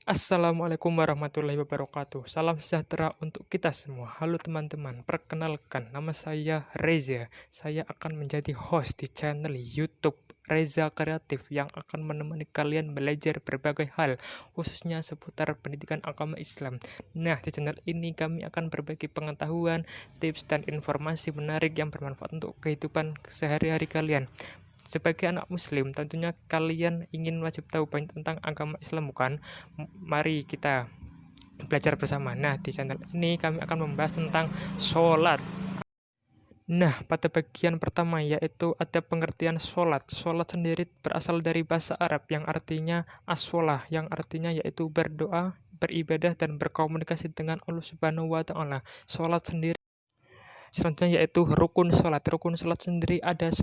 Assalamualaikum warahmatullahi wabarakatuh. Salam sejahtera untuk kita semua. Halo teman-teman, perkenalkan nama saya Reza. Saya akan menjadi host di channel YouTube Reza Kreatif yang akan menemani kalian belajar berbagai hal, khususnya seputar pendidikan agama Islam. Nah, di channel ini kami akan berbagi pengetahuan, tips, dan informasi menarik yang bermanfaat untuk kehidupan sehari-hari kalian. Sebagai anak muslim, tentunya kalian ingin wajib tahu banyak tentang agama Islam, bukan? Mari kita belajar bersama. Nah, di channel ini kami akan membahas tentang sholat. Nah, pada bagian pertama yaitu ada pengertian sholat. Sholat sendiri berasal dari bahasa Arab yang artinya as-sholah, yang artinya yaitu berdoa, beribadah, dan berkomunikasi dengan Allah Subhanahu wa Ta'ala. Sholat sendiri selanjutnya yaitu rukun sholat. Rukun sholat sendiri ada 10,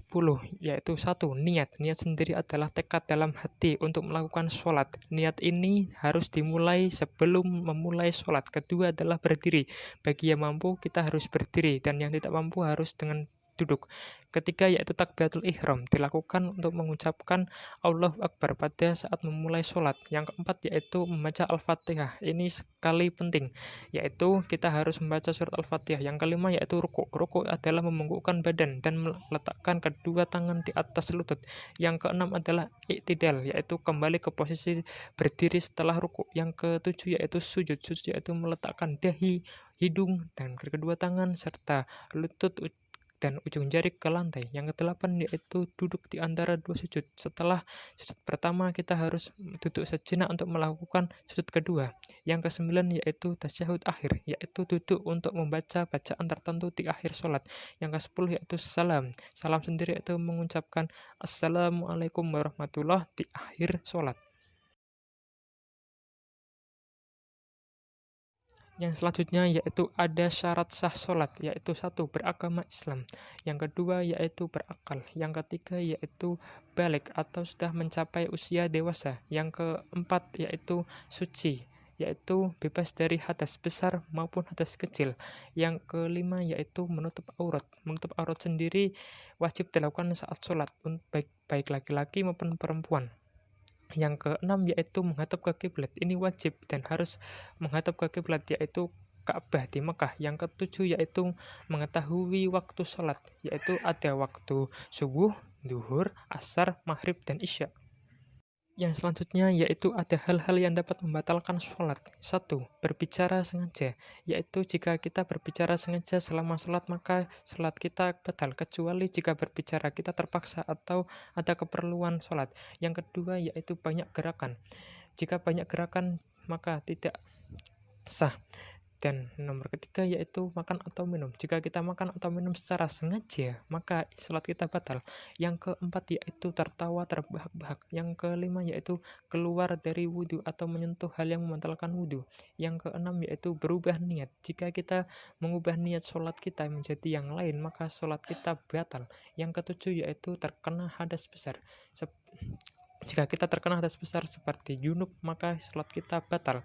yaitu satu, niat. Niat sendiri adalah tekad dalam hati untuk melakukan sholat. Niat ini harus dimulai sebelum memulai sholat. Kedua adalah berdiri. Bagi yang mampu, kita harus berdiri. Dan yang tidak mampu harus dengan duduk. Ketiga yaitu takbiratul ihram, dilakukan untuk mengucapkan Allahu Akbar pada saat memulai sholat. Yang keempat yaitu membaca Al-Fatihah. Ini sekali penting, yaitu kita harus membaca surat Al-Fatihah. Yang kelima yaitu ruku. Ruku adalah membungkukkan badan dan meletakkan kedua tangan di atas lutut. Yang keenam adalah i'tidal, yaitu kembali ke posisi berdiri setelah ruku. Yang ketujuh yaitu sujud. Sujud yaitu meletakkan dahi, hidung, dan kedua tangan serta lutut dan ujung jari ke lantai. Yang kedelapan yaitu duduk di antara dua sujud. Setelah sujud pertama kita harus duduk sejenak untuk melakukan sujud kedua. Yang kesembilan yaitu tasyahud akhir, yaitu duduk untuk membaca bacaan tertentu di akhir sholat. Yang kesepuluh yaitu salam. Salam sendiri yaitu mengucapkan Assalamualaikum warahmatullahi di akhir sholat. Yang selanjutnya yaitu ada syarat sah sholat, yaitu satu, beragama Islam. Yang kedua yaitu berakal. Yang ketiga yaitu balik atau sudah mencapai usia dewasa. Yang keempat yaitu suci, yaitu bebas dari hadas besar maupun hadas kecil. Yang kelima yaitu menutup aurat. Menutup aurat sendiri wajib dilakukan saat sholat, baik laki-laki maupun perempuan. Yang keenam yaitu menghadap ke kiblat. Ini wajib dan harus menghadap ke kiblat, yaitu Ka'bah di Mekah. Yang ketujuh yaitu mengetahui waktu sholat, yaitu ada waktu subuh, duhur, asar, maghrib, dan isya. Yang selanjutnya yaitu ada hal-hal yang dapat membatalkan sholat. Satu, berbicara sengaja, yaitu jika kita berbicara sengaja selama sholat maka sholat kita batal, kecuali jika berbicara kita terpaksa atau ada keperluan sholat. Yang kedua yaitu banyak gerakan. Jika banyak gerakan maka tidak sah. Dan nomor ketiga yaitu makan atau minum. Jika kita makan atau minum secara sengaja, maka sholat kita batal. Yang keempat yaitu tertawa terbahak-bahak. Yang kelima yaitu keluar dari wudhu atau menyentuh hal yang membatalkan wudhu. Yang keenam yaitu berubah niat. Jika kita mengubah niat sholat kita menjadi yang lain, maka sholat kita batal. Yang ketujuh yaitu terkena hadas besar. Jika kita terkena hadas besar seperti junub, maka sholat kita batal.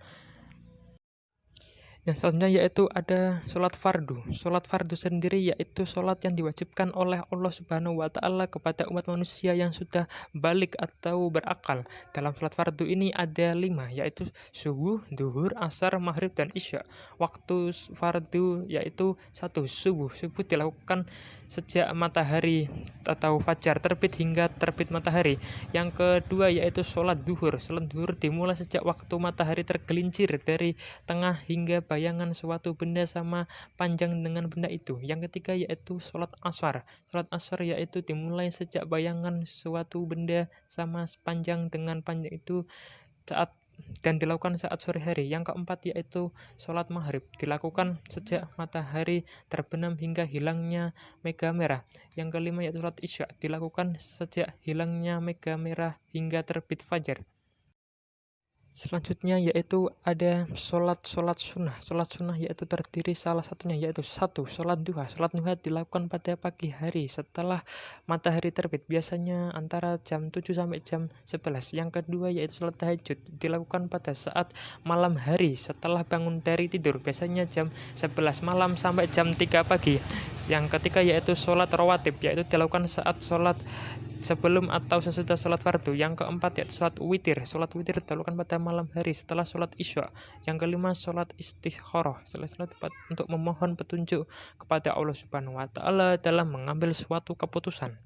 Yang selanjutnya yaitu ada sholat fardu. Sholat fardu sendiri yaitu sholat yang diwajibkan oleh Allah Subhanahu wa Ta'ala kepada umat manusia yang sudah balik atau berakal. Dalam sholat fardu ini ada 5, yaitu subuh, duhur, asar, maghrib, dan isya. Waktu fardu yaitu 1, subuh. Subuh dilakukan sejak matahari atau fajar terbit hingga terbit matahari. Yang kedua yaitu sholat duhur. Sholat duhur dimulai sejak waktu matahari tergelincir dari tengah hingga bayangan suatu benda sama panjang dengan benda itu. Yang ketiga yaitu sholat asar. Sholat asar yaitu dimulai sejak bayangan suatu benda sama panjang dengan panjang itu dan dilakukan saat sore hari. Yang keempat yaitu sholat maghrib, dilakukan sejak matahari terbenam hingga hilangnya mega merah. Yang kelima yaitu sholat isya, dilakukan sejak hilangnya mega merah hingga terbit fajar. Selanjutnya yaitu ada sholat sunnah. Sholat sunnah yaitu terdiri salah satunya yaitu 1, sholat duha. Sholat duha dilakukan pada pagi hari setelah matahari terbit, biasanya antara jam 7 sampai jam 11. Yang kedua yaitu sholat tahajud, dilakukan pada saat malam hari setelah bangun dari tidur, biasanya jam 11 malam sampai jam 3 pagi. Yang ketiga yaitu sholat rawatib, yaitu dilakukan saat sholat sebelum atau sesudah sholat fardu. Yang keempat yaitu sholat witir. Sholat witir dilakukan pada malam hari setelah sholat isya. Yang kelima sholat istikharah, sholat untuk memohon petunjuk kepada Allah Subhanahu wa Ta'ala dalam mengambil suatu keputusan.